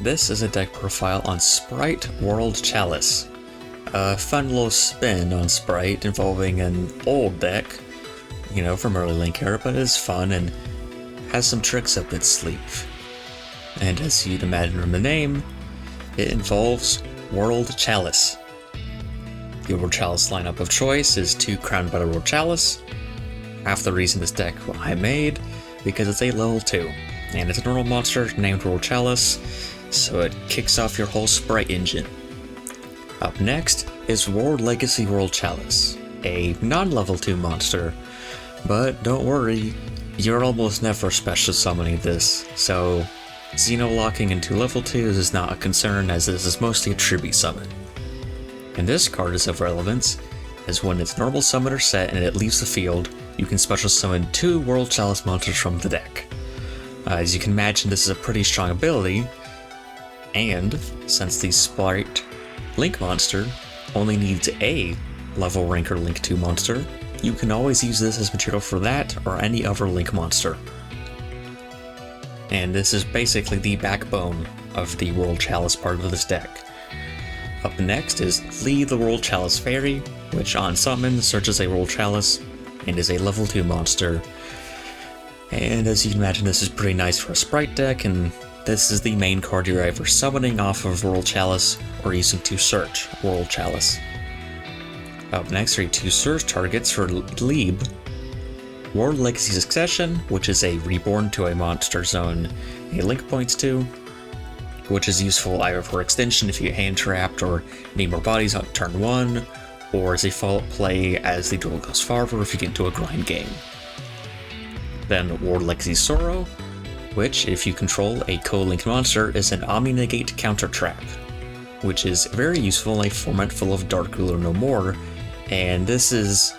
This is a deck profile on Spright World Chalice. A fun little spin on Spright involving an old deck, from early Link era, but it's fun and has some tricks up its sleeve. And as you'd imagine from the name, it involves World Chalice. The World Chalice lineup of choice is 2 Crowned by the World Chalice. Half the reason this deck I made, because it's a level 2, and it's a normal monster named World Chalice, so it kicks off your whole Spright engine. Up next is World Legacy World Chalice, a non-level 2 monster, but don't worry, you're almost never special summoning this, so Xeno-locking into level 2s is not a concern, as this is mostly a tribute summon. And this card is of relevance, as when its normal summoner set and it leaves the field, you can special summon 2 World Chalice monsters from the deck. As you can imagine, this is a pretty strong ability, and since the Spright Link monster only needs a level ranker Link 2 monster, you can always use this as material for that or any other Link monster. And this is basically the backbone of the World Chalice part of this deck. Up next is Lee the World Chalice Fairy, which on summon searches a World Chalice and is a level 2 monster. And as you can imagine, this is pretty nice for a Spright deck, and this is the main card you're either summoning off of World Chalice or using to search World Chalice. Up next are 2 search targets for Lieb. World Legacy Succession, which is a reborn to a monster zone a link points to, which is useful either for extension if you get hand trapped or need more bodies on turn 1, or as a follow-up play as the duel goes farther if you get into a grind game. Then World Legacy Sorrow, which, if you control a co-linked monster, is an Omni-Negate counter trap, which is very useful in a format full of Dark Ruler No More, and this is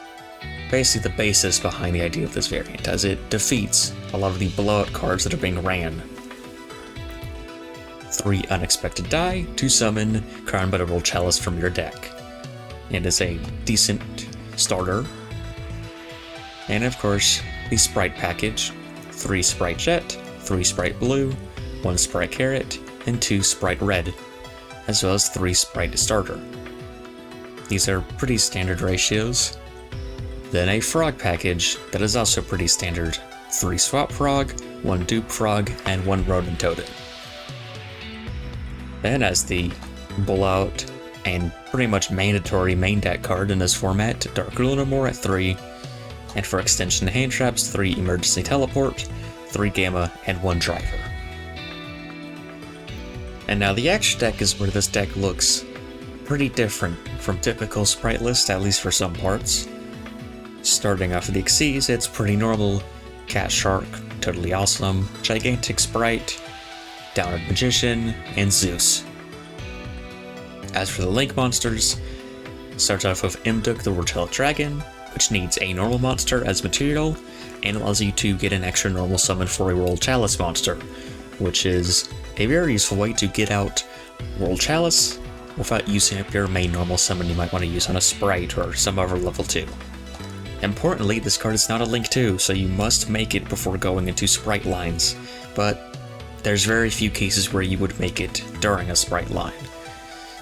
basically the basis behind the idea of this variant, as it defeats a lot of the blowout cards that are being ran. 3 Unexpected Die to summon Crowned by the World Chalice from your deck. It is a decent starter. And of course, the Spright package, 3 Spright Jet, 3 Spright Blue, 1 Spright Carrot, and 2 Spright Red, as well as 3 Spright Starter. These are pretty standard ratios. Then a Frog package that is also pretty standard, 3 Swap Frog, 1 Dupe Frog, and 1 Rodent Totem. Then as the blowout and pretty much mandatory main deck card in this format, Dark Ruler No More at 3, and for extension hand traps, 3 Emergency Teleport, 3 Gamma, and 1 Driver. And now the extra deck is where this deck looks pretty different from typical Spright list, at least for some parts. Starting off with the Xyz, it's pretty normal. Cat Shark, totally awesome. Gigantic Spright, Downed Magician, and Zeus. As for the Link monsters, starts off with Imduk the World Chalice Dragon, which needs a normal monster as material, and allows you to get an extra normal summon for a World Chalice monster, which is a very useful way to get out World Chalice without using up your main normal summon you might want to use on a Spright or some other level 2. Importantly, this card is not a Link 2, so you must make it before going into Spright lines, but there's very few cases where you would make it during a Spright line.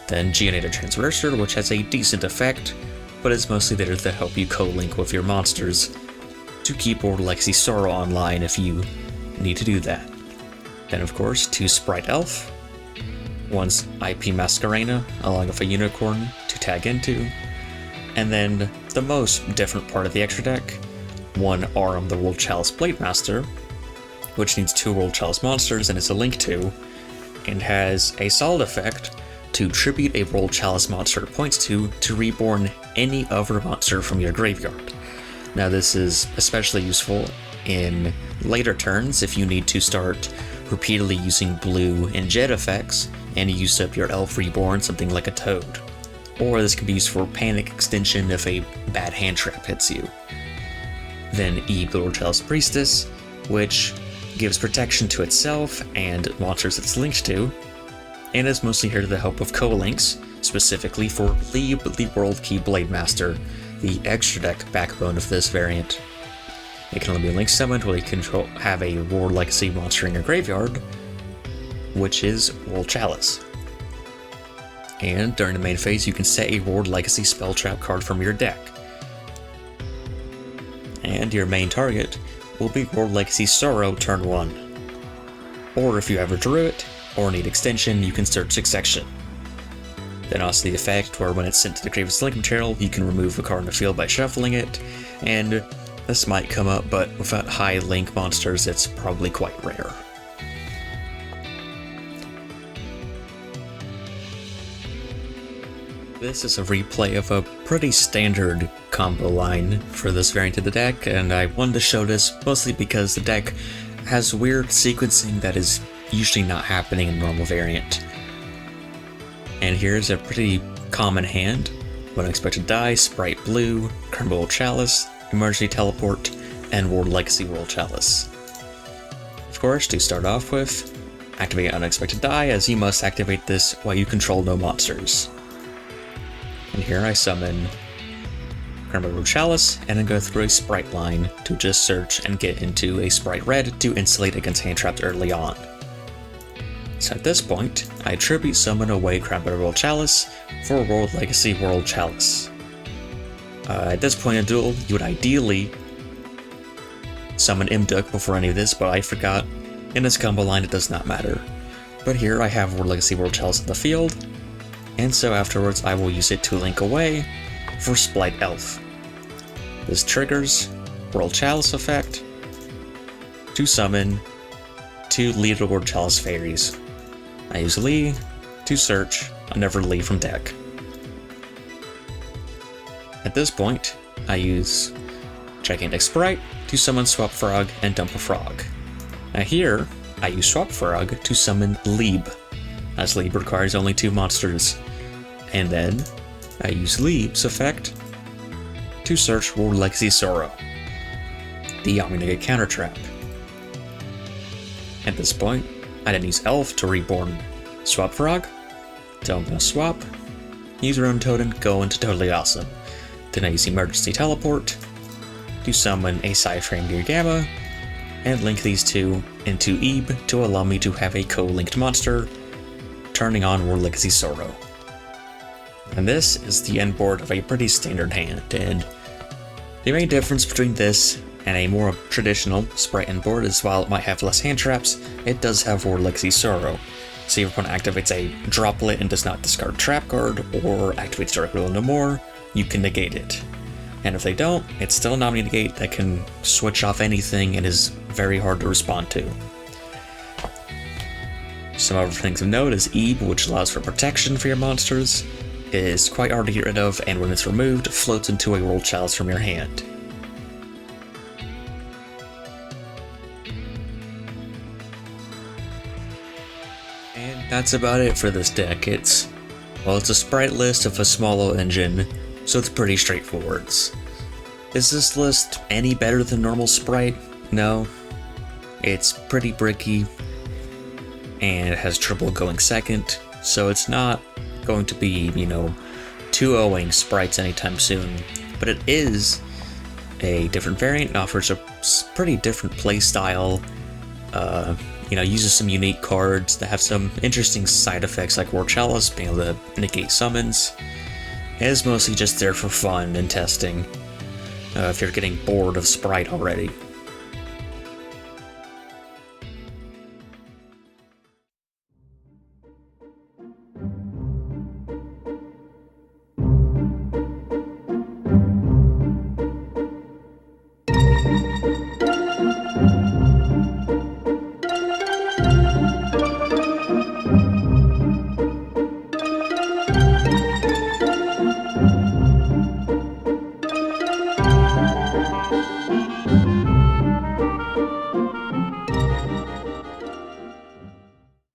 Then Geonator Transverser, which has a decent effect, but is mostly there to help you co-link with your monsters to keep World Legacy Sorrow online if you need to do that. Then of course, 2 Spright Elf, 1 IP Masquerena along with a Unicorn to tag into, and then the most different part of the extra deck, 1 Aram the World Chalice Blade Master, which needs 2 World Chalice monsters and is a Link 2, and has a solid effect to tribute a World Chalice monster it points to reborn any other monster from your graveyard. Now this is especially useful in later turns if you need to start repeatedly using blue and jet effects and you use up your elf reborn, something like a toad. Or this can be used for panic extension if a bad hand trap hits you. Then Eve the World Chalice Priestess, which gives protection to itself and monsters it's linked to, and is mostly here to the help of co-links, specifically for Lieb the World Key Blade Master, the extra deck backbone of this variant. It can only be link summoned while you have a World Legacy monster in your graveyard, which is World Chalice. And during the main phase, you can set a World Legacy spell trap card from your deck. And your main target will be World Legacy Sorrow turn 1. Or if you ever drew it, or need extension, you can search Succession. Then also the effect where when it's sent to the Grave's Link material, you can remove a card in the field by shuffling it, and this might come up, but without high link monsters, it's probably quite rare. This is a replay of a pretty standard combo line for this variant of the deck, and I wanted to show this mostly because the deck has weird sequencing that is usually not happening in normal variant. And here's a pretty common hand: Unexpected Die, Spright Blue, World Chalice, Emergency Teleport, and World Legacy World Chalice. Of course, to start off with, activate Unexpected Die, as you must activate this while you control no monsters. And here I summon World Chalice, and then go through a Spright line to just search and get into a Spright Red to insulate against hand traps early on. So at this point, I tribute summon away World Chalice for World Legacy World Chalice. At this point in the duel, you would ideally summon Imduk before any of this, but I forgot. In this combo line, it does not matter. But here I have World Legacy World Chalice in the field, and so afterwards I will use it to link away for Splight Elf. This triggers World Chalice effect to summon 2 Lethal World Chalice Fairies. I use Lee to search another Lee from deck. At this point, I use Gigantic Spright to summon Swap Frog and dump a frog. Now here, I use Swap Frog to summon Lieb, as Lieb requires only 2 monsters. And then, I use Lieb's effect to search World Legacy Sorrow, the Omni-Negate counter trap. At this point, I then use Elf to reborn Swap Frog, so I'm gonna swap, use Rune Totem, go into Totally Awesome. Then I use Emergency Teleport to summon a Cyframe Gear Gamma, and link these 2 into Ebe to allow me to have a co-linked monster, turning on World Legacy Sorrow. And this is the end board of a pretty standard hand, and the main difference between this and a more traditional Spright end board is while it might have less hand traps, it does have World Legacy Sorrow. So if your opponent activates a droplet and does not discard a trap card, or activates Direct Will no more, you can negate it. And if they don't, it's still an Omni-Negate that can switch off anything and is very hard to respond to. Some other things of note is Ebe, which allows for protection for your monsters, is quite hard to get rid of, and when it's removed, floats into a World Chalice from your hand. And that's about it for this deck. It's a Spright list of a small engine, so it's pretty straightforward. Is this list any better than normal Spright? No. It's pretty bricky, and it has trouble going second, so it's not going to be, 2-0ing Sprights anytime soon. But it is a different variant, and offers a pretty different playstyle. Uses some unique cards that have some interesting side effects, like World Chalice being able to negate summons. It is mostly just there for fun and testing, if you're getting bored of Spright already.